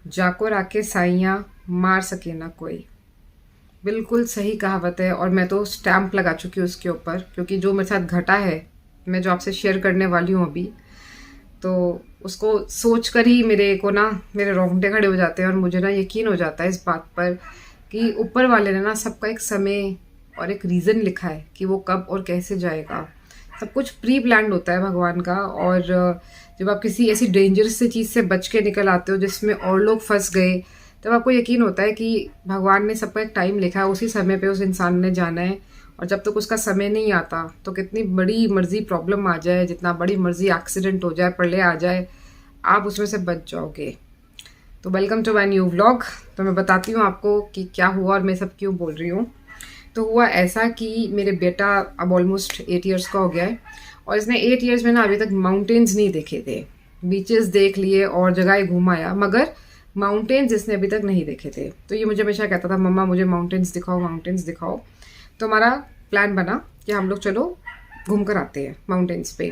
जाको राके साइयाँ मार सके ना कोई। बिल्कुल सही कहावत है और मैं तो स्टैम्प लगा चुकी हूँ उसके ऊपर, क्योंकि जो मेरे साथ घटा है, मैं जो आपसे शेयर करने वाली हूँ अभी, तो उसको सोच कर ही मेरे को ना मेरे रोंगटे खड़े हो जाते हैं और मुझे ना यकीन हो जाता है इस बात पर कि ऊपर वाले ने ना सबका एक समय और एक रीज़न लिखा है कि वो कब और कैसे जाएगा। सब कुछ प्री प्लान्ड होता है भगवान का। और जब आप किसी ऐसी डेंजरस सी चीज़ से बच के निकल आते हो जिसमें और लोग फंस गए, तब आपको यकीन होता है कि भगवान ने सबका एक टाइम लिखा है, उसी समय पे उस इंसान ने जाना है। और जब तक उसका समय नहीं आता तो कितनी बड़ी मर्जी प्रॉब्लम आ जाए, जितना बड़ी मर्जी एक्सीडेंट हो जाए, प्रलय आ जाए, आप उसमें से बच जाओगे। तो welcome to my new vlog. तो मैं बताती हूँ आपको कि क्या हुआ और मैं सब क्यों बोल रही हूँ। तो हुआ ऐसा कि मेरे बेटा अब ऑलमोस्ट 8 ईयर्स का हो गया है और इसने 8 ईयर्स में ना अभी तक माउंटेन्स नहीं देखे थे। बीचेस देख लिए और जगह घुमाया, मगर माउंटेन्स इसने अभी तक नहीं देखे थे। तो ये मुझे हमेशा कहता था, मम्मा मुझे माउंटेन्स दिखाओ, माउंटेन्स दिखाओ। तो हमारा प्लान बना कि हम लोग चलो घूम कर आते हैं माउंटेन्स पे।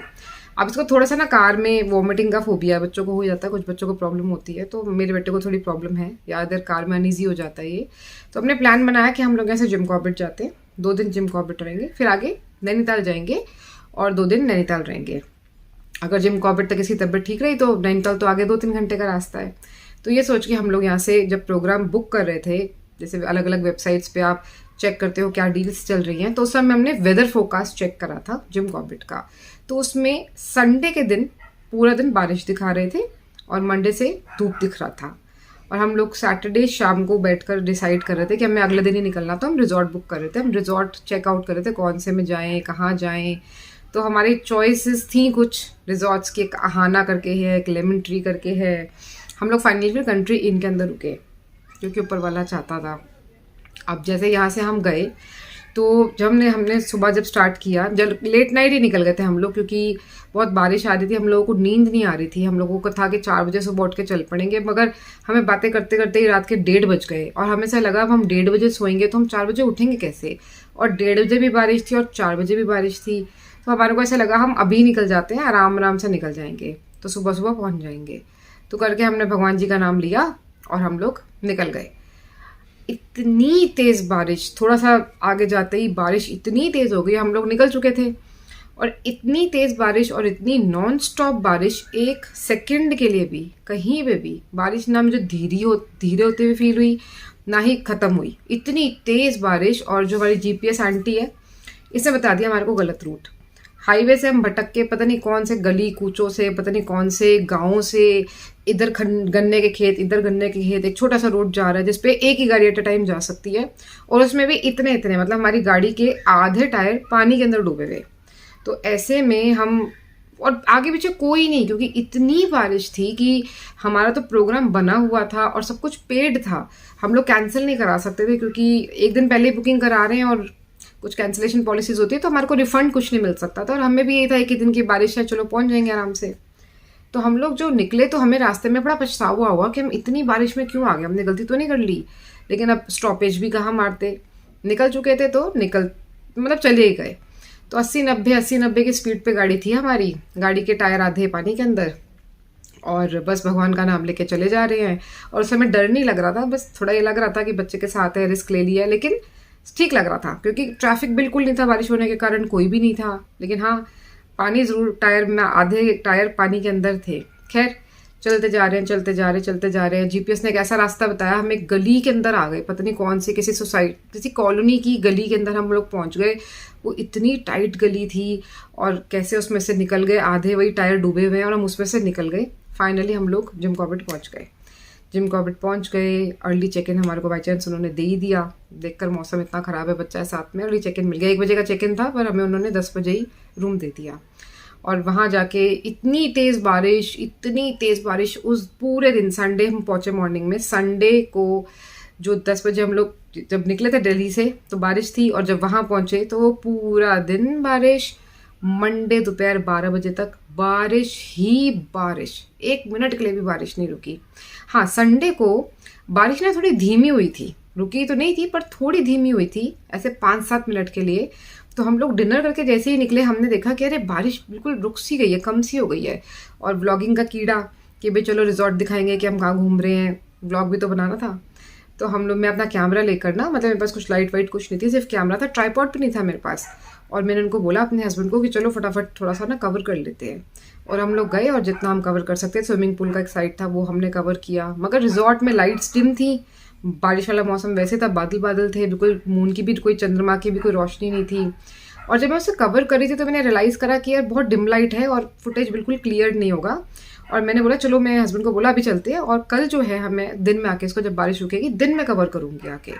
अब इसको थोड़ा सा ना कार में वॉमिटिंग का फोबिया बच्चों को हो जाता है, कुछ बच्चों को प्रॉब्लम होती है, तो मेरे बेटे को थोड़ी प्रॉब्लम है, या इधर कार में अनईजी हो जाता है ये। तो हमने प्लान बनाया कि हम लोग यहाँ से जिम कॉर्बेट जाते हैं, 2 दिन जिम कॉर्बेट रहेंगे, फिर आगे नैनीताल जाएंगे और 2 दिन नैनीताल रहेंगे। अगर जिम कॉर्बेट तक इसकी तबीयत ठीक रही तो नैनीताल तो आगे 2-3 घंटे का रास्ता है। तो ये सोच के हम लोग यहाँ से जब प्रोग्राम बुक कर रहे थे, जैसे अलग अलग वेबसाइट्स पे आप चेक करते हो क्या डील्स चल रही हैं, तो उस समय हमने वेदर फोरकास्ट चेक करा था जिम कॉर्बेट का। तो उसमें संडे के दिन पूरा दिन बारिश दिखा रहे थे और मंडे से धूप दिख रहा था। और हम लोग सैटरडे शाम को बैठकर डिसाइड कर रहे थे कि हमें अगले दिन ही निकलना, तो हम रिजॉर्ट बुक कर रहे थे। हम रिजॉर्ट चेकआउट कर रहे थे कौन से में जाएं, कहाँ जाएं। तो हमारी चॉइसेस थी कुछ रिजॉर्ट्स की, एक आहाना करके है, एक लेमन ट्री करके है। हम लोग फाइनली फिर कंट्री इन के अंदर रुके क्योंकि ऊपर वाला चाहता था। अब जैसे यहाँ से हम गए तो जब हमने सुबह जब स्टार्ट किया, जब लेट नाइट ही निकल गए थे हम लोग, क्योंकि बहुत बारिश आ रही थी, हम लोगों को नींद नहीं आ रही थी। हम लोगों को था कि 4 बजे सुबह उठ के चल पड़ेंगे, मगर हमें बातें करते करते ही रात के 1:30 बज गए। और हमें ऐसा लगा अब हम 1:30 बजे सोएंगे तो हम 4 बजे उठेंगे कैसे। और 1:30 बजे भी बारिश थी और 4 बजे भी बारिश थी। तो हमारे को ऐसा लगा हम अभी निकल जाते हैं, आराम आराम से निकल जाएंगे तो सुबह सुबह पहुँच जाएंगे। तो करके हमने भगवान जी का नाम लिया और हम लोग निकल गए। इतनी तेज़ बारिश, थोड़ा सा आगे जाते ही बारिश इतनी तेज़ हो गई, हम लोग निकल चुके थे। और इतनी तेज़ बारिश और इतनी नॉन स्टॉप बारिश, 1 सेकंड के लिए भी कहीं पे भी बारिश ना मुझे धीरे होते हुए फील हुई, ना ही ख़त्म हुई। इतनी तेज़ बारिश। और जो हमारी जीपीएस आंटी है, इसने बता दिया हमारे को गलत रूट। हाईवे से हम भटक के पता नहीं कौन से गली कूचों से, पता नहीं कौन से गाँव से, इधर गन्ने के खेत, इधर गन्ने के खेत, एक छोटा सा रोड जा रहा है जिसपे एक ही गाड़ी एट अ टाइम जा सकती है। और उसमें भी इतने इतने, मतलब हमारी गाड़ी के आधे टायर पानी के अंदर डूबे हुए। तो ऐसे में हम, और आगे पीछे कोई नहीं, क्योंकि इतनी बारिश थी कि हमारा तो प्रोग्राम बना हुआ था और सब कुछ पेड था। हम लोग कैंसिल नहीं करा सकते थे क्योंकि एक दिन पहले बुकिंग करा रहे हैं और कुछ कैंसिलेशन पॉलिसीज होती है, तो हमारे को रिफंड कुछ नहीं मिल सकता था। और हमें भी यही था कि दिन की बारिश है, चलो पहुंच जाएंगे आराम से। तो हम लोग जो निकले तो हमें रास्ते में बड़ा पछतावा हुआ कि हम इतनी बारिश में क्यों आ गए, हमने गलती तो नहीं कर ली। लेकिन अब स्टॉपेज भी कहाँ मारते, निकल चुके थे तो मतलब चले ही गए। तो 80-90 की स्पीड पे गाड़ी थी हमारी, गाड़ी के टायर आधे पानी के अंदर, और बस भगवान का नाम लेके चले जा रहे हैं। और उस समय डर नहीं लग रहा था, बस थोड़ा ये लग रहा था कि बच्चे के साथ है, रिस्क ले लिया, लेकिन ठीक लग रहा था क्योंकि ट्रैफिक बिल्कुल नहीं था, बारिश होने के कारण कोई भी नहीं था। लेकिन हाँ, पानी ज़रूर टायर में, आधे टायर पानी के अंदर थे। खैर चलते जा रहे हैं, चलते जा रहे हैं, चलते जा रहे हैं। जीपीएस ने एक ऐसा रास्ता बताया, हम एक गली के अंदर आ गए, पता नहीं कौन सी किसी सोसाइटी, किसी कॉलोनी की गली के अंदर हम लोग पहुंच गए। वो इतनी टाइट गली थी और कैसे उसमें से निकल गए, आधे वही टायर डूबे हुए हैं और हम उसमें से निकल गए। फाइनली हम लोग जिम कॉर्बेट पहुँच गए। जिम कॉर्बेट पहुंच गए। अर्ली चेक इन हमारे को बाई चांस उन्होंने दे ही दिया, देखकर मौसम इतना ख़राब है, बच्चा है साथ में। अर्ली चेक इन मिल गया, 1 बजे का चेक इन था, पर हमें उन्होंने 10 बजे ही रूम दे दिया। और वहाँ जाके इतनी तेज़ बारिश उस पूरे दिन, संडे हम पहुँचे मॉर्निंग में, संडे को जो 10 बजे हम लोग जब निकले थे दिल्ली से तो बारिश थी, और जब वहाँ पहुँचे तो वो पूरा दिन बारिश। मंडे दोपहर 12 बजे तक बारिश ही बारिश, 1 मिनट के लिए भी बारिश नहीं रुकी। हाँ, संडे को बारिश ना थोड़ी धीमी हुई थी, रुकी तो नहीं थी पर थोड़ी धीमी हुई थी, ऐसे 5-7 मिनट के लिए। तो हम लोग डिनर करके जैसे ही निकले, हमने देखा कि अरे बारिश बिल्कुल रुक सी गई है, कम सी हो गई है। और व्लॉगिंग का कीड़ा कि भाई चलो रिजॉर्ट दिखाएंगे कि हम कहाँ घूम रहे हैं, व्लॉग भी तो बनाना था। तो हम लोग, मैं अपना कैमरा लेकर ना, मतलब मेरे पास कुछ लाइट वाइट कुछ नहीं थी, सिर्फ कैमरा था, ट्राइपॉड भी नहीं था मेरे पास। और मैंने उनको बोला अपने हस्बैंड को कि चलो फटाफट थोड़ा सा ना कवर कर लेते हैं। और हम लोग गए और जितना हम कवर कर सकते, स्विमिंग पूल का एक साइड था वो हमने कवर किया। मगर रिजॉर्ट में लाइट्स डिम थी, बारिश वाला मौसम वैसे था, बादल बादल थे, बिल्कुल मून की भी कोई, चंद्रमा की भी कोई रोशनी नहीं थी। और जब मैं उसे कवर करी थी तो मैंने रियलाइज़ करा कि यार बहुत डिम लाइट है और फुटेज बिल्कुल क्लियर नहीं होगा। और मैंने बोला चलो, मैं हस्बैंड को बोला अभी चलते हैं, और कल जो है हमें दिन में आके इसको, जब बारिश रुकेगी दिन में कवर करूँगी आके।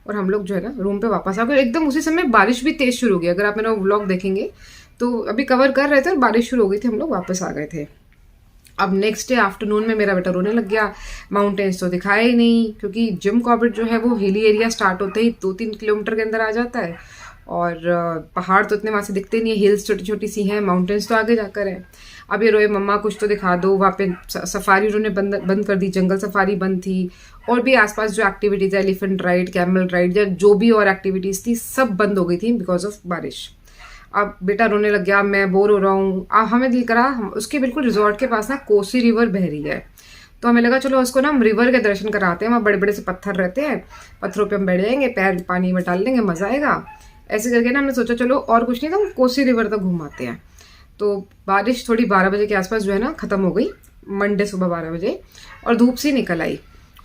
और हम लोग जो है ना रूम पे वापस आ गए। एकदम उसी समय बारिश भी तेज़ शुरू हो गई, अगर आप मेरा व्लॉग देखेंगे तो अभी कवर कर रहे थे और बारिश शुरू हो गई थी, हम लोग वापस आ गए थे। अब नेक्स्ट डे आफ्टरनून में मेरा बेटा रोने लग गया। माउंटेन्स तो दिखाए ही नहीं, क्योंकि जिम कॉर्बेट जो है वो हिली एरिया स्टार्ट होते ही 2-3 किलोमीटर के अंदर आ जाता है, और पहाड़ तो इतने वहाँ से दिखते नहीं है, हिल्स छोटी छोटी सी हैं, माउंटेन्स तो आगे जाकर है। अब ये रोए मम्मा कुछ तो दिखा दो। वहाँ पे सफारी उन्होंने बंद कर दी, जंगल सफारी बंद थी, और भी आसपास जो एक्टिविटीज़ है, एलिफेंट राइड, कैमल राइड या जो भी और एक्टिविटीज़ थी सब बंद हो गई थी बिकॉज ऑफ बारिश। अब बेटा रोने लग गया, मैं बोर हो रहा हूँ। अब हमें दिल करा, उसके बिल्कुल रिजॉर्ट के पास ना कोसी रिवर बह रही है, तो हमें लगा चलो उसको ना हम रिवर के दर्शन कराते हैं। वहाँ बड़े बड़े से पत्थर रहते हैं, पत्थरों पे हम बैठ जाएंगे, पैर पानी में डाल लेंगे, मज़ा आएगा। ऐसे करके ना हमने सोचा चलो और कुछ नहीं तो हम कोसी रिवर तक घुमाते हैं। तो बारिश थोड़ी 12 बजे के आसपास जो है ना ख़त्म हो गई, मंडे सुबह 12 बजे, और धूप सी निकल आई।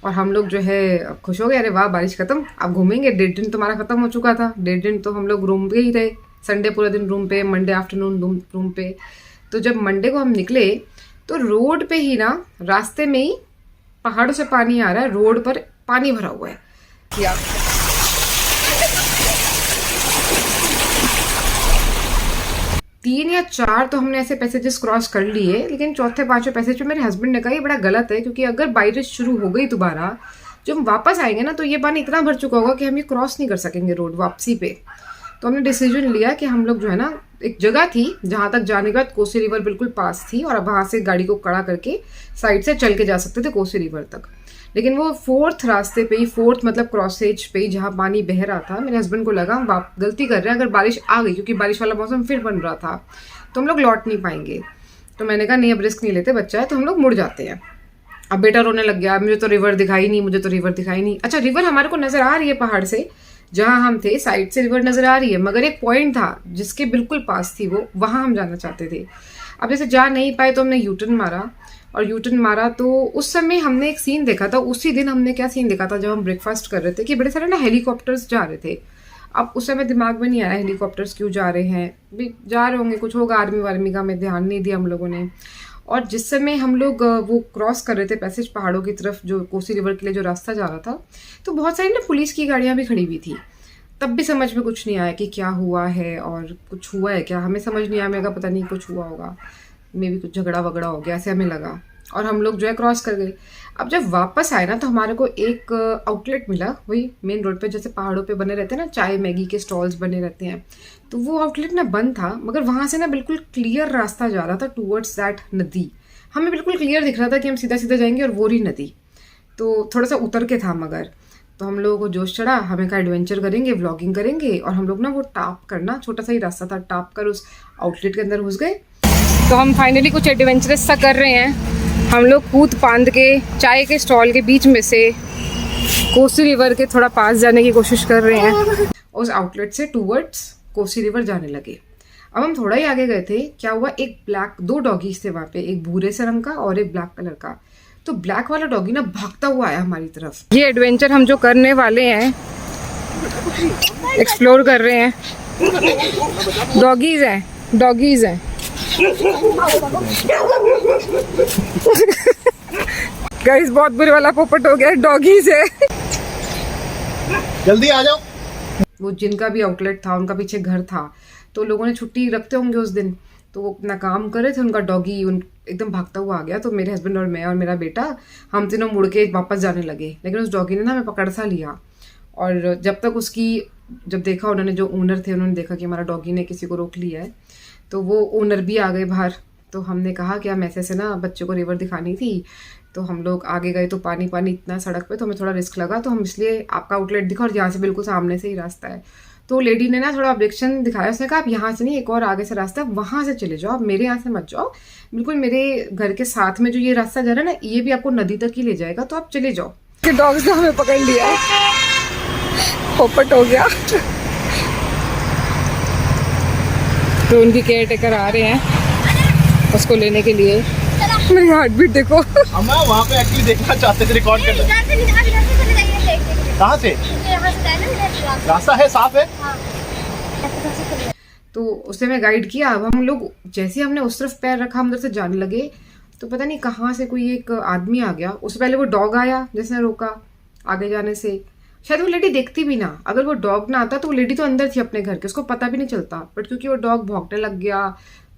और हम लोग जो है खुश हो गए, अरे वाह बारिश खत्म, अब घूमेंगे। 1.5 दिन तुम्हारा खत्म हो चुका था, 1.5 दिन तो हम लोग रूम पे ही रहे, संडे पूरा दिन रूम पे, मंडे आफ्टरनून रूम पे। तो जब मंडे को हम निकले तो रोड पे ही ना, रास्ते में ही पहाड़ों से पानी आ रहा है, रोड पर पानी भरा हुआ है। 3 या 4 तो हमने ऐसे पैसेजेस क्रॉस कर लिए, लेकिन चौथे 5वें पैसेज पे मेरे हस्बैंड ने कहा ये बड़ा गलत है, क्योंकि अगर बारिश शुरू हो गई दोबारा, जब हम वापस आएंगे ना तो ये पानी इतना भर चुका होगा कि हम ये क्रॉस नहीं कर सकेंगे रोड वापसी पे। तो हमने डिसीजन लिया कि हम लोग जो है ना, एक जगह थी जहाँ तक जाने के बाद कोसी रिवर बिल्कुल पास थी, और अब वहाँ से गाड़ी को खड़ा करके साइड से चल के जा सकते थे कोसी रिवर तक। लेकिन वो 4th रास्ते पे ही, 4th मतलब क्रॉसेज पे ही जहाँ पानी बह रहा था, मेरे हस्बैंड को लगा हम गलती कर रहे हैं, अगर बारिश आ गई, क्योंकि बारिश वाला मौसम फिर बन रहा था, तो हम लोग लौट नहीं पाएंगे। तो मैंने कहा नहीं अब रिस्क नहीं लेते, बच्चा है तो हम लोग मुड़ जाते हैं। अब बेटा रोने लग गया, मुझे तो रिवर दिखाई नहीं, मुझे तो रिवर दिखाई नहीं। अच्छा, रिवर हमारे को नज़र आ रही है पहाड़ से, जहाँ हम थे साइड से रिवर नज़र आ रही है, मगर एक पॉइंट था जिसके बिल्कुल पास थी वो, वहाँ हम जाना चाहते थे। अब जैसे जा नहीं पाए तो हमने यूटर्न मारा, और यूटर्न मारा तो उस समय हमने एक सीन देखा था। उसी दिन हमने क्या सीन देखा था, जब हम ब्रेकफास्ट कर रहे थे, कि बड़े सारे ना हेलीकॉप्टर्स जा रहे थे। अब उस समय दिमाग में नहीं आया हेलीकॉप्टर्स क्यों जा रहे हैं, भी जा रहे होंगे, कुछ होगा आर्मी वार्मी का, हमें ध्यान नहीं दिया हम लोगों ने। और जिस समय हम लोग वो क्रॉस कर रहे थे पैसेज पहाड़ों की तरफ, जो कोसी रिवर के लिए जो रास्ता जा रहा था, तो बहुत सारी ना पुलिस की गाड़ियाँ भी खड़ी हुई थी। तब भी समझ में कुछ नहीं आया कि क्या हुआ है, और कुछ हुआ है क्या, हमें समझ नहीं आया। मेरे का पता नहीं कुछ हुआ होगा, मे भी कुछ झगड़ा वगड़ा हो गया, ऐसे हमें लगा। और हम लोग जो है क्रॉस कर गए। अब जब वापस आए ना तो हमारे को एक आउटलेट मिला, वही मेन रोड पे, जैसे पहाड़ों पे बने रहते हैं ना चाय मैगी के स्टॉल्स बने रहते हैं, तो वो आउटलेट ना बंद था। मगर वहाँ से ना बिल्कुल क्लियर रास्ता जा रहा था टूवर्ड्स दैट नदी। हमें बिल्कुल क्लियर दिख रहा था कि हम सीधा सीधा जाएंगे और वो रही नदी। तो थोड़ा सा उतर के था मगर, तो हम लोगों को जोश चढ़ा, हमें का एडवेंचर करेंगे, व्लॉगिंग करेंगे। और हम लोग ना वो टाप करना, छोटा सा ही रास्ता था, टाप कर उस आउटलेट के अंदर घुस गए। तो हम फाइनली कुछ एडवेंचरस सा कर रहे हैं। हम लोग कूद फांद के चाय के स्टॉल के बीच में से कोसी रिवर के थोड़ा पास जाने की कोशिश कर रहे हैं। उस आउटलेट से टूवर्ड्स कोसी रिवर जाने लगे। अब हम थोड़ा ही आगे गए थे, क्या हुआ, एक ब्लैक, 2 डॉगीज थे वहाँ पे, एक भूरे से रंग का और एक ब्लैक कलर का। तो ब्लैक वाला डॉगी ना भागता हुआ आया हमारी तरफ। ये एडवेंचर हम जो करने वाले हैं, एक्सप्लोर कर रहे हैं, डॉगीज हैं, डॉगीज हैं। गाइस बहुत बुरे वाला पोपट हो गया, डॉगीज है। जल्दी आ जाओ। वो जिनका भी आउटलेट था, उनका पीछे घर था, तो लोगों ने छुट्टी रखते होंगे उस दिन, तो वो अपना काम कर रहे थे। उनका डॉगी एकदम भागता हुआ आ गया। तो मेरे हस्बैंड और मैं और मेरा बेटा, हम तीनों मुड़ के वापस जाने लगे। लेकिन उस डॉगी ने ना हमें पकड़ सा लिया, और जब देखा उन्होंने, जो ओनर थे, उन्होंने देखा कि हमारा डॉगी ने किसी को रोक लिया है, तो वो ओनर भी आ गए बाहर। तो हमने कहा कि हम ऐसे से ना बच्चे को रिवर दिखानी थी। तो हम लोग आगे गए तो पानी पानी इतना सड़क पे, तो हमें थोड़ा रिस्क लगा, तो हम इसलिए आपका आउटलेट दिखा, और यहाँ से बिल्कुल सामने से ही रास्ता है। तो लेडी ने ना थोड़ा ऑब्जेक्शन दिखाया, उसने कहा आप यहाँ से नहीं, एक और आगे से रास्ता है, वहाँ से चले जाओ, आप मेरे यहाँ से मत जाओ, बिल्कुल मेरे घर के साथ में जो ये रास्ता जा रहा है ना, ये भी आपको नदी तक ही ले जाएगा, तो आप चले जाओ। के डॉग्स ने हमें पकड़ लिया, पोपट हो गया। तो उनकी केयर टेकर आ रहे हैं उसको लेने के लिए। मेरी हार्ट बीट देखो। हम वहाँ पे एक्चुअली देखना चाहते थे, रिकॉर्ड करना। कहाँ से? रास्ता है, साफ है। तो उसने हमें गाइड किया। अब हम लोग जैसे हमने उस तरफ पैर रखा, हम उधर से जाने लगे तो पता नहीं कहाँ से कोई एक आदमी आ गया। उससे पहले वो डॉग आया जिसने रोका आगे जाने से। शायद वो लेडी देखती भी ना, अगर वो डॉग ना आता तो वो लेडी तो अंदर थी अपने घर के, उसको पता भी नहीं चलता। बट क्योंकि वो डॉग भौंकने लग गया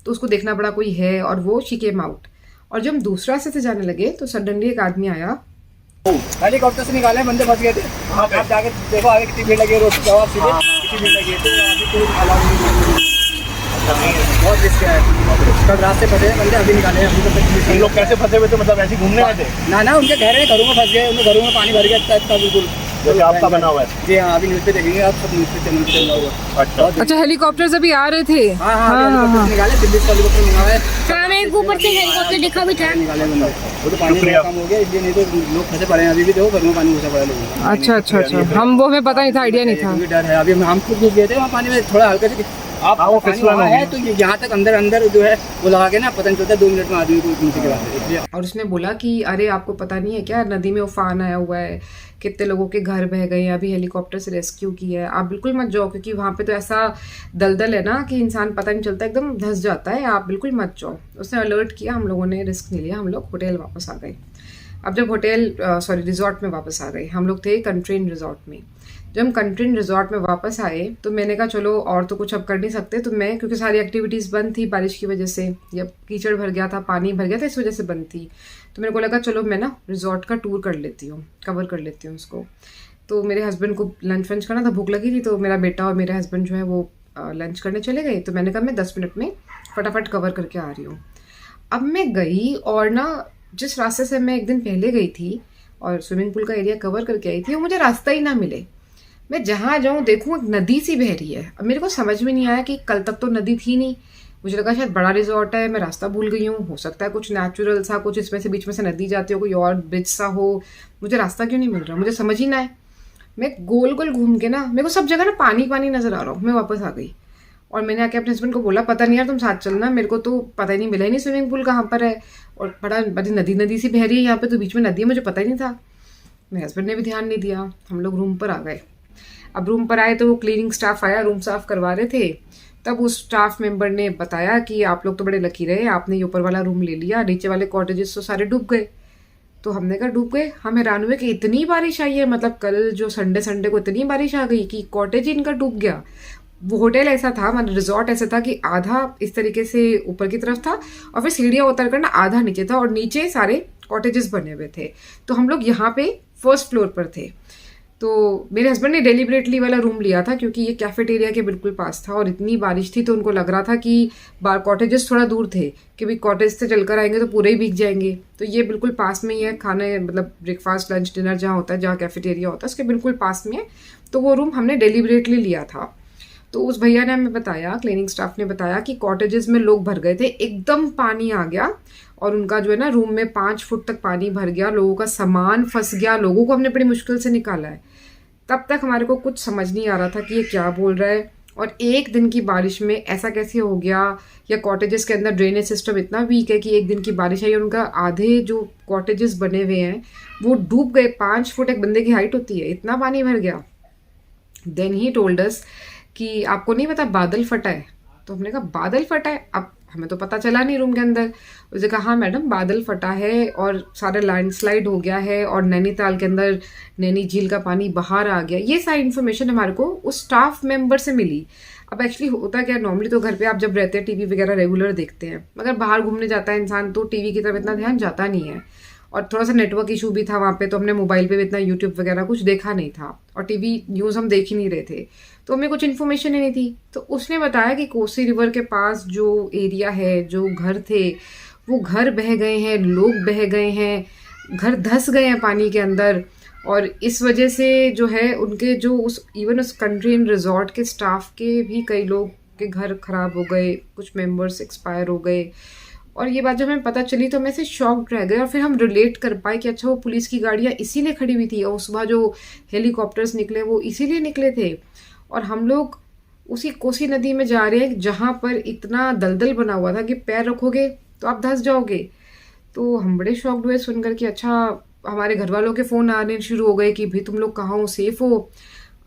तो उसको देखना पड़ा कोई है, और वो शी केम आउट। और जब हम दूसरा से जाने लगे तो सडनली एक आदमी आया। हेलीकॉप्टर से निकाले, बंदे फंस गए थे। आप जाके देखो आगे कितनी भीड़ लगी है, रोड पे सीधे कितनी भीड़ लगी है। तो अभी कोई अलाउ नहीं, बहुत रिस्क है। कल रास्ते फंसे बंदे, अभी निकाले हैं। अभी तक लोग कैसे फंसे हुए थे? मतलब ऐसे घूमने आए थे? ना उनके घरों में फंस गए, उनके घरों में पानी भर गया था बिल्कुल। जैसे आपका बना हुआ है। जी हाँ, अभी न्यूज़ पे देखेंगे आप, सब न्यूज़ पे चैनल पे चल रहा होगा। अच्छा, हेलीकॉप्टर अभी आ रहे थे। हाँ, निकाले, दिल्ली से हेलीकॉप्टर मंगाया है। हाँ, मैं ऊपर से हेलीकॉप्टर देखा भी था। निकाले बंदे, वो तो पानी कम हो गया इसलिए, नहीं तो लोग फंसे पड़े हैं। अभी भी देखो घरों में पानी घुसा पड़ा है लोगों को। अच्छा, हम वो हमें पता नहीं था, आइडिया नहीं था। डर है, अभी हम खुद घुस गए थे वहाँ पानी में, थोड़ा हल्का से आप वो फिसलन है तो यहाँ तक अंदर जो है वो लगा के ना पता नहीं चलता, 2 मिनट में आदमी को नीचे गिरा देते। और उसने बोला कि अरे आपको पता नहीं है क्या, नदी में उफान आया हुआ है, कितने लोगों के घर बह गए हैं, अभी हेलीकॉप्टर से रेस्क्यू किया है, आप बिल्कुल मत जाओ क्योंकि वहाँ पे तो ऐसा दलदल है ना कि इंसान पता नहीं चलता, एकदम धंस जाता है, आप बिल्कुल मत जाओ। उसने अलर्ट किया, हम लोगों ने रिस्क नहीं लिया, हम लोग होटल वापस आ गए। अब जब रिजॉर्ट में वापस आ गए, हम लोग थे कंट्रीन रिजॉर्ट में। जब हम कंट्रीन रिजॉर्ट में वापस आए तो मैंने कहा चलो और तो कुछ अब कर नहीं सकते, तो मैं, क्योंकि सारी एक्टिविटीज़ बंद थी बारिश की वजह से, जब कीचड़ भर गया था, पानी भर गया था, इस वजह से बंद थी। तो मेरे को लगा चलो मैं ना रिजॉर्ट का टूर कर लेती हूँ, कवर कर लेती हूँ उसको। तो मेरे हस्बैंड को लंच वंच करना था, भूख लगी थी, तो मेरा बेटा और मेरे हस्बैंड जो है वो लंच करने चले गए। तो मैंने कहा मैं 10 मिनट में फटाफट कवर करके आ रही हूँ। अब मैं गई और ना जिस रास्ते से मैं एक दिन पहले गई थी और स्विमिंग पूल का एरिया कवर करके आई थी, वो मुझे रास्ता ही ना मिले। मैं जहाँ जाऊँ देखूँ एक नदी सी बह रही है। अब मेरे को समझ में नहीं आया कि कल तक तो नदी थी नहीं, मुझे लगा शायद बड़ा रिजॉर्ट है, मैं रास्ता भूल गई हूँ, हो सकता है कुछ नेचुरल सा, कुछ इसमें से बीच में से नदी जाती हो, कोई और ब्रिज सा हो, मुझे रास्ता क्यों नहीं मिल रहा, मुझे समझ ही ना है। मैं गोल गोल घूम के ना, मेरे को सब जगह ना पानी पानी नजर आ रहा हूँ। मैं वापस आ गई और मैंने आके अपने हस्बैंड को बोला पता नहीं यार तुम साथ चलना, मेरे को तो पता ही नहीं, मिला ही नहीं स्विमिंग पूल कहाँ पर है, और बड़ा बड़ी नदी सी बह रही है यहाँ पे, तो बीच में नदी है, मुझे पता ही नहीं था। मेरे हस्बैंड ने भी ध्यान नहीं दिया। हम लोग रूम पर आ गए। अब रूम पर आए तो वो क्लीनिंग स्टाफ आया, रूम साफ करवा रहे थे। तब उस स्टाफ मेंबर ने बताया कि आप लोग तो बड़े लकी रहे, आपने ये ऊपर वाला रूम ले लिया, नीचे वाले कॉटेजेस तो सारे डूब गए। तो हमने कहा डूब गए, हम हैरान हुए कि इतनी बारिश आई है, मतलब कल जो संडे को इतनी बारिश आ गई कि कॉटेज ही इनका डूब गया। वो होटल ऐसा था, मतलब रिजॉर्ट ऐसा था कि आधा इस तरीके से ऊपर की तरफ था और फिर सीढ़ियाँ उतर कर ना आधा नीचे था, और नीचे सारे कॉटेजेस बने हुए थे। तो हम लोग यहाँ पे फर्स्ट फ्लोर पर थे। तो मेरे हस्बैंड ने डेलिबरेटली वाला रूम लिया था क्योंकि ये कैफेटेरिया के बिल्कुल पास था, और इतनी बारिश थी तो उनको लग रहा था कि कॉटेजेस थोड़ा दूर थे कि भाई कॉटेज से चलकर आएंगे तो पूरे ही भीग जाएंगे। तो ये बिल्कुल पास में ही है, खाने मतलब ब्रेकफास्ट लंच डिनर जहाँ होता है, जहाँ कैफेटेरिया होता है, उसके बिल्कुल पास में है। तो वो रूम हमने डेलिबरेटली लिया था। तो उस भैया ने हमें बताया, क्लीनिंग स्टाफ ने बताया कि कॉटेजेस में लोग भर गए थे, एकदम पानी आ गया और उनका जो है ना रूम में 5 फुट तक पानी भर गया, लोगों का सामान फंस गया, लोगों को हमने बड़ी मुश्किल से निकाला है। तब तक हमारे को कुछ समझ नहीं आ रहा था कि ये क्या बोल रहा है, और एक दिन की बारिश में ऐसा कैसे हो गया, या कॉटेजेस के अंदर ड्रेनेज सिस्टम इतना वीक है कि एक दिन की बारिश आई और उनका आधे जो कॉटेजेस बने हुए हैं वो डूब गए। 5 फुट एक बंदे की हाइट होती है, इतना पानी भर गया। देन ही टोल्ड अस कि आपको नहीं पता बादल फटा है। तो हमने कहा बादल फटा है, अब हमें तो पता चला नहीं रूम के अंदर। उसने कहा हाँ मैडम बादल फटा है और सारा लैंडस्लाइड हो गया है और नैनीताल के अंदर नैनी झील का पानी बाहर आ गया। ये सारी इन्फॉर्मेशन हमारे को उस स्टाफ मेंबर से मिली। अब एक्चुअली होता क्या, नॉर्मली तो घर पे आप जब रहते हैं टीवी वगैरह रेगुलर देखते हैं, मगर बाहर घूमने जाता है इंसान तो टीवी की तरफ इतना ध्यान जाता नहीं है, और थोड़ा सा नेटवर्क इशू भी था वहाँ पे, तो हमने मोबाइल पे भी इतना यूट्यूब वगैरह कुछ देखा नहीं था, और टीवी न्यूज़ हम देख ही नहीं रहे थे, तो हमें कुछ इन्फॉर्मेशन ही नहीं थी। तो उसने बताया कि कोसी रिवर के पास जो एरिया है, जो घर थे, वो घर बह गए हैं, लोग बह गए हैं, घर धंस गए हैं पानी के अंदर, और इस वजह से जो है उनके जो इवन उस कंट्री इन रिजॉर्ट के स्टाफ के भी कई लोग के घर खराब हो गए, कुछ मेंबर्स एक्सपायर हो गए, और ये बात जब हमें पता चली तो हम ऐसे शॉक्ड रह गए, और फिर हम रिलेट कर पाए कि अच्छा वो पुलिस की गाड़ियाँ इसीलिए खड़ी हुई थी, और सुबह जो हेलीकॉप्टर्स निकले वो इसीलिए निकले थे, और हम लोग उसी कोसी नदी में जा रहे हैं जहाँ पर इतना दलदल बना हुआ था कि पैर रखोगे तो आप धंस जाओगे। तो हम बड़े शॉक्ड हुए सुनकर कि अच्छा, हमारे घर वालों के फ़ोन आने शुरू हो गए कि भाई तुम लोग कहाँ हो, सेफ़ हो।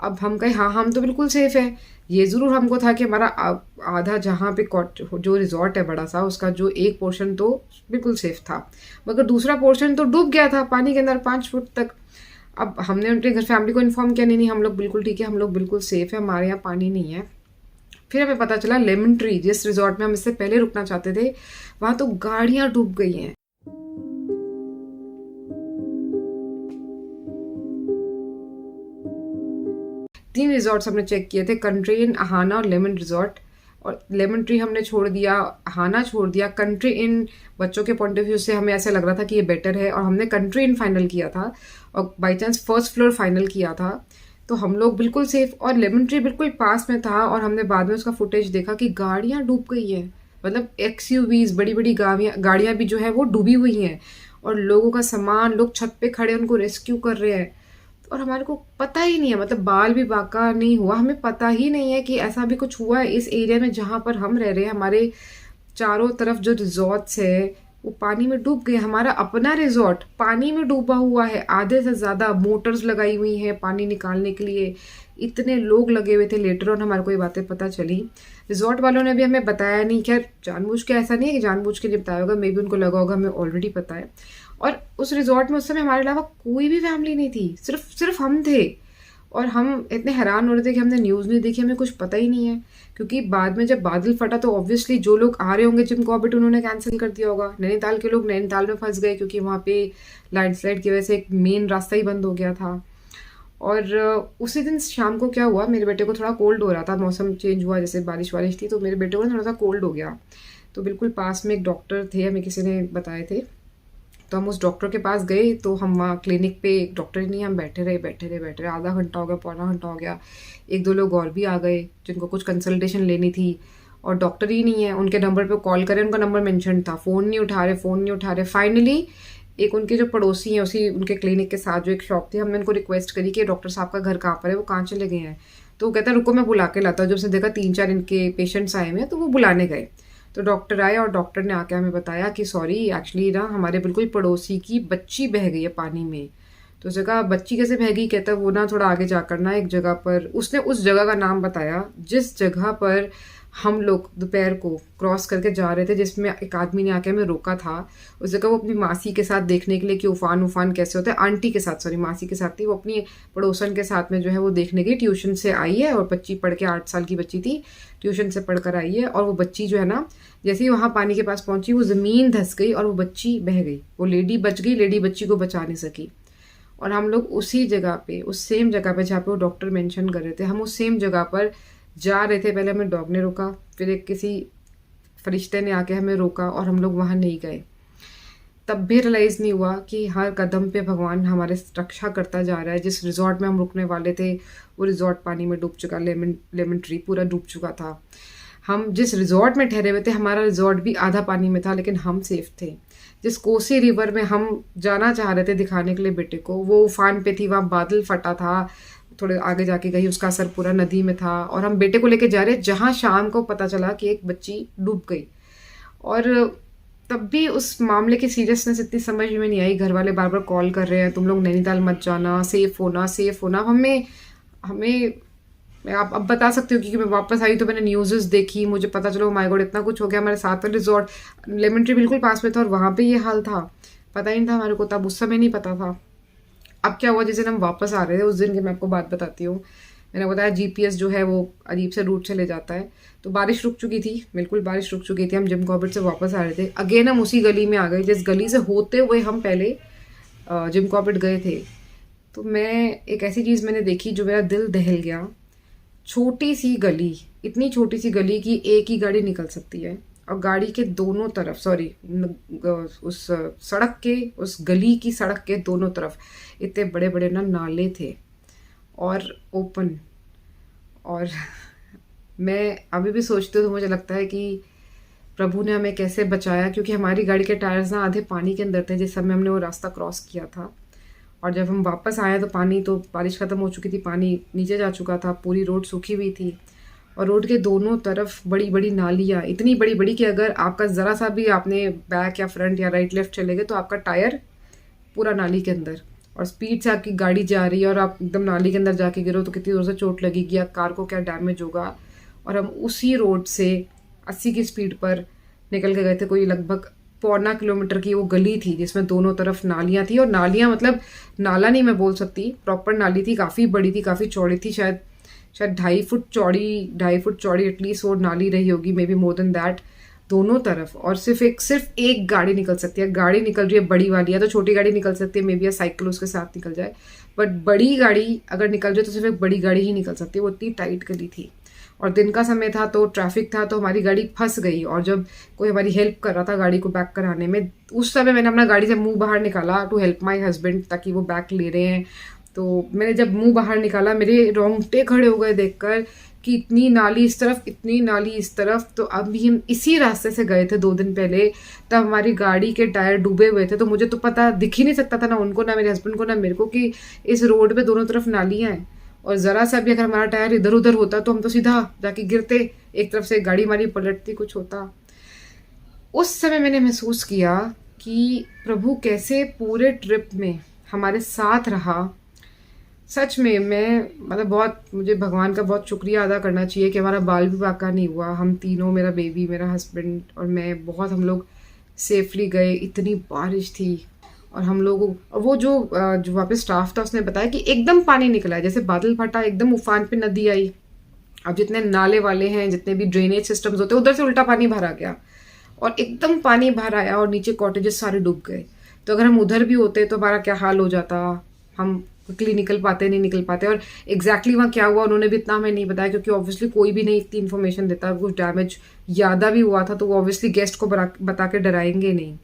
अब हम कहे हाँ हम तो बिल्कुल सेफ़ है। ये ज़रूर हमको था कि हमारा आधा जहाँ पे जो रिजॉर्ट है बड़ा सा, उसका जो एक पोर्शन तो बिल्कुल सेफ़ था, मगर दूसरा पोर्शन तो डूब गया था पानी के अंदर 5 फुट तक। अब हमने उनके घर फैमिली को इन्फॉर्म किया, नहीं नहीं हम लोग बिल्कुल ठीक है, हम लोग बिल्कुल सेफ़ है, हमारे यहाँ पानी नहीं है। फिर हमें पता चला लेमन ट्री, जिस रिजॉर्ट में हम इससे पहले रुकना चाहते थे, वहाँ तो गाड़ियाँ डूब गई हैं। तीन रिजॉर्ट्स हमने चेक किए थे, कंट्री इन, अहाना और लेमन रिजॉर्ट। और लेमन ट्री हमने छोड़ दिया, अहाना छोड़ दिया। कंट्री इन बच्चों के पॉइंट ऑफ व्यू से हमें ऐसा लग रहा था कि ये बेटर है, और हमने कंट्री इन फाइनल किया था, और by chance first floor final किया था। तो हम लोग बिल्कुल सेफ, और लेमन ट्री बिल्कुल पास में था, और हमने बाद में उसका फुटेज देखा कि गाड़ियाँ डूब गई हैं, मतलब XUVs, बड़ी बड़ी गाड़ियाँ भी जो है वो डूबी हुई हैं, और लोगों का सामान, लोग छत पे खड़े उनको रेस्क्यू कर रहे हैं। और हमारे को पता ही नहीं है, मतलब बाल भी बाका नहीं हुआ, हमें पता ही नहीं है कि ऐसा भी कुछ हुआ है इस एरिया में जहाँ पर हम रह रहे हैं। हमारे चारों तरफ जो रिजॉर्ट्स है वो पानी में डूब गए। हमारा अपना रिजॉर्ट पानी में डूबा हुआ है, आधे से ज़्यादा मोटर्स लगाई हुई हैं पानी निकालने के लिए, इतने लोग लगे हुए थे। लेटर ऑन हमारे को ये बातें पता चली, रिजॉर्ट वालों ने भी हमें बताया नहीं। खैर जानबूझ के ऐसा नहीं है कि जानबूझ के नहीं बताया होगा, मे बी उनको लगा होगा हमें ऑलरेडी पता है। और उस रिजॉर्ट में उस समय हमारे अलावा कोई भी फैमिली नहीं थी, सिर्फ हम थे। और हम इतने हैरान हो रहे थे कि हमने न्यूज़ नहीं देखी, हमें कुछ पता ही नहीं है, क्योंकि बाद में जब बादल फटा तो ऑब्वियसली जो लोग आ रहे होंगे जिम कॉर्बेट उन्होंने कैंसिल कर दिया होगा। नैनीताल के लोग नैनीताल में फंस गए, क्योंकि वहाँ पे लैंडस्लाइड की वजह से एक मेन रास्ता ही बंद हो गया था। और उसी दिन शाम को क्या हुआ, मेरे बेटे को थोड़ा कोल्ड हो रहा था, मौसम चेंज हुआ, जैसे बारिश वारिश थी, तो मेरे बेटे को थोड़ा सा कोल्ड हो गया। तो बिल्कुल पास में एक डॉक्टर थे, हमें किसी ने बताए थे, तो हम उस डॉक्टर के पास गए। तो हम वहाँ क्लिनिक पे, एक डॉक्टर ही नहीं, हम बैठे रहे, आधा घंटा हो गया, पौना घंटा हो गया। एक दो लोग और भी आ गए जिनको कुछ कंसल्टेशन लेनी थी, और डॉक्टर ही नहीं है। उनके नंबर पे कॉल करें, उनका नंबर मेंशन था, फ़ोन नहीं उठा रहे। फाइनली एक उनके जो पड़ोसी हैं, उसी उनके क्लिनिक के साथ जो एक शॉप थी, हमने उनको रिक्वेस्ट करी कि डॉक्टर साहब का घर कहाँ पर है, वो कहाँ चले गए हैं। तो वो कहता है रुको मैं बुला के लाता हूँ। जब उसने देखा 3-4 इनके पेशेंट्स आए हुए हैं, तो वो बुलाने गए। तो डॉक्टर आए, और डॉक्टर ने आके हमें बताया कि सॉरी एक्चुअली ना हमारे बिल्कुल पड़ोसी की बच्ची बह गई है पानी में। तो उस जगह बच्ची कैसे बह गई, कहता है वो ना थोड़ा आगे जाकर ना एक जगह पर, उसने उस जगह का नाम बताया जिस जगह पर हम लोग दोपहर को क्रॉस करके जा रहे थे, जिसमें एक आदमी ने आके हमें रोका था। उस जगह वो अपनी मासी के साथ देखने के लिए कि उफान कैसे होता है, आंटी के साथ, सॉरी मासी के साथ थी, वो अपनी पड़ोसन के साथ में जो है वो देखने गई। ट्यूशन से आई है, और बच्ची पढ़ के 8 साल की बच्ची थी, ट्यूशन से पढ़ कर आई है। और वो बच्ची जो है ना, जैसे ही वहाँ पानी के पास पहुँची वो ज़मीन धंस गई, और वो बच्ची बह गई। वो लेडी बच गई, लेडी बच्ची को बचा नहीं सकी। और हम लोग उसी जगह पे, उस सेम जगह पे जहाँ पे वो डॉक्टर मेंशन कर रहे थे, हम उस सेम जगह पर जा रहे थे। पहले हमें डॉग ने रोका, फिर एक किसी फरिश्ते ने आके हमें रोका, और हम लोग वहाँ नहीं गए। तब भी रियलाइज़ नहीं हुआ कि हर कदम पे भगवान हमारे रक्षा करता जा रहा है। जिस रिजॉर्ट में हम रुकने वाले थे वो रिजॉर्ट पानी में डूब चुका, लेमन ट्री पूरा डूब चुका था। हम जिस रिजॉर्ट में ठहरे हुए थे, हमारा रिजॉर्ट भी आधा पानी में था, लेकिन हम सेफ थे। जिस कोसी रिवर में हम जाना चाह रहे थे दिखाने के लिए बेटे को, वो उफान पे थी, वहाँ बादल फटा था, थोड़े आगे जाके गई, उसका असर पूरा नदी में था। और हम बेटे को लेके जा रहे, जहाँ शाम को पता चला कि एक बच्ची डूब गई। और तब भी उस मामले की सीरियसनेस इतनी समझ में नहीं आई। घर वाले बार बार कॉल कर रहे हैं, तुम लोग नैनीताल मत जाना, सेफ़ होना। हमें मैं आप अब बता सकती हूँ, क्योंकि मैं वापस आई तो मैंने न्यूज़ देखी, मुझे पता चला माय गॉड इतना कुछ हो गया। हमारे साथ वाले रिजॉर्ट लेमन ट्री बिल्कुल पास में था, और वहाँ पे ये हाल था। पता ही नहीं था हमारे को, तब उस समय नहीं पता था। अब क्या हुआ, जिस दिन हम वापस आ रहे थे उस दिन की मैं आपको बात बताती हूँ। मैंने बताया GPS जो है वो अजीब से रूट से ले जाता है। तो बारिश रुक चुकी थी, बिल्कुल बारिश रुक चुकी थी। हम जिम कॉर्बेट से वापस आ रहे थे, अगेन हम उसी गली में आ गए जिस गली से होते हुए हम पहले जिम कॉर्बेट गए थे। तो मैं एक ऐसी चीज़ मैंने देखी जो मेरा दिल दहल गया। छोटी सी गली, इतनी छोटी सी गली की एक ही गाड़ी निकल सकती है, और गाड़ी के दोनों तरफ, सॉरी उस सड़क के, उस गली की सड़क के दोनों तरफ इतने बड़े बड़े ना नाले थे, और ओपन। और मैं अभी भी सोचती हूँ तो मुझे लगता है कि प्रभु ने हमें कैसे बचाया, क्योंकि हमारी गाड़ी के टायर्स ना आधे पानी के अंदर थे जिस समय हमने वो रास्ता क्रॉस किया था। और जब हम वापस आए तो बारिश ख़त्म हो चुकी थी, पानी नीचे जा चुका था, पूरी रोड सूखी हुई थी और रोड के दोनों तरफ बड़ी बड़ी नालियाँ, इतनी बड़ी बड़ी कि अगर आपका ज़रा सा भी आपने बैक या फ्रंट या राइट लेफ्ट चले गए तो आपका टायर पूरा नाली के अंदर, और स्पीड से आपकी गाड़ी जा रही है और आप एकदम नाली के अंदर जाके गिरो तो कितनी जोर से चोट लगेगी या कार को क्या डैमेज होगा। और हम उसी रोड से 80 की स्पीड पर निकल के गए थे। कोई लगभग 1.25 किलोमीटर की वो गली थी जिसमें दोनों तरफ नालियाँ थी, और नालियाँ मतलब नाला नहीं मैं बोल सकती, प्रॉपर नाली थी, काफ़ी बड़ी थी, काफ़ी चौड़ी थी, शायद 2.5 फुट चौड़ी एटलीस्ट वो नाली रही होगी, may be more than that, दोनों तरफ। और सिर्फ एक गाड़ी निकल सकती है, गाड़ी निकल रही है बड़ी वाली है, तो छोटी गाड़ी निकल सकती है, मे बी या साइकिल उसके साथ निकल जाए, बट बड़ी गाड़ी अगर निकल जाए तो सिर्फ एक बड़ी गाड़ी ही निकल सकती है। वो इतनी टाइट गली थी और दिन का समय था तो ट्रैफिक था, तो हमारी गाड़ी फंस गई। और जब कोई हमारी हेल्प कर रहा था गाड़ी को बैक कराने में, उस समय मैंने अपना गाड़ी से मुंह बाहर निकाला टू हेल्प माई हस्बैंड, ताकि वो बैक ले रहे हैं। तो मैंने जब मुंह बाहर निकाला मेरे रोंगटे खड़े हो गए देखकर कि इतनी नाली इस तरफ, इतनी नाली इस तरफ। तो अभी हम इसी रास्ते से गए थे 2 दिन पहले, तब हमारी गाड़ी के टायर डूबे हुए थे, तो मुझे तो पता दिख ही नहीं सकता था, ना उनको, ना मेरे हस्बैंड को, ना मेरे को, कि इस रोड पे दोनों तरफ नालियाँ हैं। और ज़रा सा भी अगर हमारा टायर इधर उधर होता तो हम तो सीधा जाके गिरते, एक तरफ से गाड़ी हमारी पलटती, कुछ होता। उस समय मैंने महसूस किया कि प्रभु कैसे पूरे ट्रिप में हमारे साथ रहा। सच में मैं मतलब बहुत, मुझे भगवान का बहुत शुक्रिया अदा करना चाहिए कि हमारा बाल भी बाका नहीं हुआ। हम तीनों, मेरा बेबी, मेरा हस्बैंड और मैं, बहुत हम लोग सेफली गए। इतनी बारिश थी और हम लोग, वो जो वहाँ पे स्टाफ था उसने बताया कि एकदम पानी निकला है, जैसे बादल फटा, एकदम उफान पे नदी आई। अब जितने नाले वाले हैं, जितने भी ड्रेनेज सिस्टम्स होते हैं, उधर से उल्टा पानी भरा गया और एकदम पानी भर आया और नीचे कॉटेजेस सारे डूब गए। तो अगर हम उधर भी होते तो हमारा क्या हाल हो जाता, हम क्विकली निकल पाते, नहीं निकल पाते। और एग्जैक्टली वहाँ क्या हुआ उन्होंने भी इतना हमें नहीं बताया, क्योंकि ऑब्वियसली कोई भी नहीं इतनी इन्फॉर्मेशन देता। कुछ डैमेज ज़्यादा भी हुआ था तो वो ऑब्वियसली गेस्ट को बता के डराएंगे नहीं।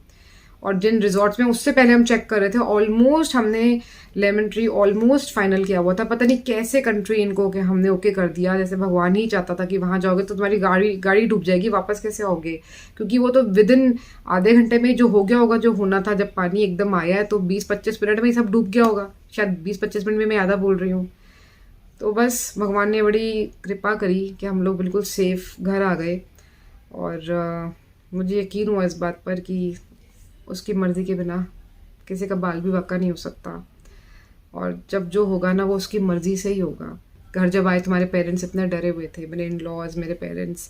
और जिन रिजॉर्ट्स में उससे पहले हम चेक कर रहे थे, ऑलमोस्ट हमने लेमन ट्री ऑलमोस्ट फाइनल किया हुआ था। पता नहीं कैसे कंट्री इनको कि हमने ओके कर दिया, जैसे भगवान ही चाहता था कि वहाँ जाओगे तो तुम्हारी गाड़ी डूब जाएगी, वापस कैसे आओगे। क्योंकि वो तो विदिन आधे घंटे में जो हो गया होगा, जो होना था, जब पानी एकदम आया है तो 20-25 मिनट में ही सब डूब गया होगा। शायद 20-25 मिनट में मैं ज़्यादा बोल रही हूँ। तो बस भगवान ने बड़ी कृपा करी कि हम लोग बिल्कुल सेफ घर आ गए। और मुझे यकीन हुआ इस बात पर कि उसकी मर्ज़ी के बिना किसी का बाल भी बाका नहीं हो सकता। और जब जो होगा ना वो उसकी मर्ज़ी से ही होगा। घर जब आए तुम्हारे पेरेंट्स इतने डरे हुए थे, मेरे इन लॉज, मेरे पेरेंट्स,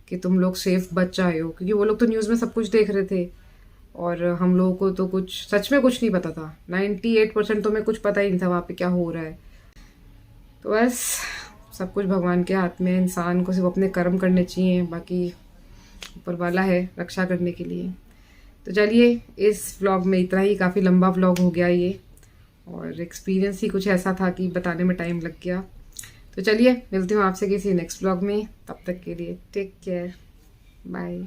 कि तुम लोग सेफ बच आए हो, क्योंकि वो लोग तो न्यूज़ में सब कुछ देख रहे थे और हम लोगों को तो कुछ सच में कुछ नहीं पता था। 98% तो हमें कुछ पता ही नहीं था वहाँ पे क्या हो रहा है। तो बस सब कुछ भगवान के हाथ में, इंसान को सिर्फ अपने कर्म करने चाहिए, बाकी ऊपर वाला है रक्षा करने के लिए। तो चलिए, इस व्लॉग में इतना ही, काफ़ी लंबा व्लॉग हो गया ये, और एक्सपीरियंस ही कुछ ऐसा था कि बताने में टाइम लग गया। तो चलिए, मिलती हूँ आपसे किसी नेक्स्ट व्लॉग में, तब तक के लिए टेक केयर, बाय।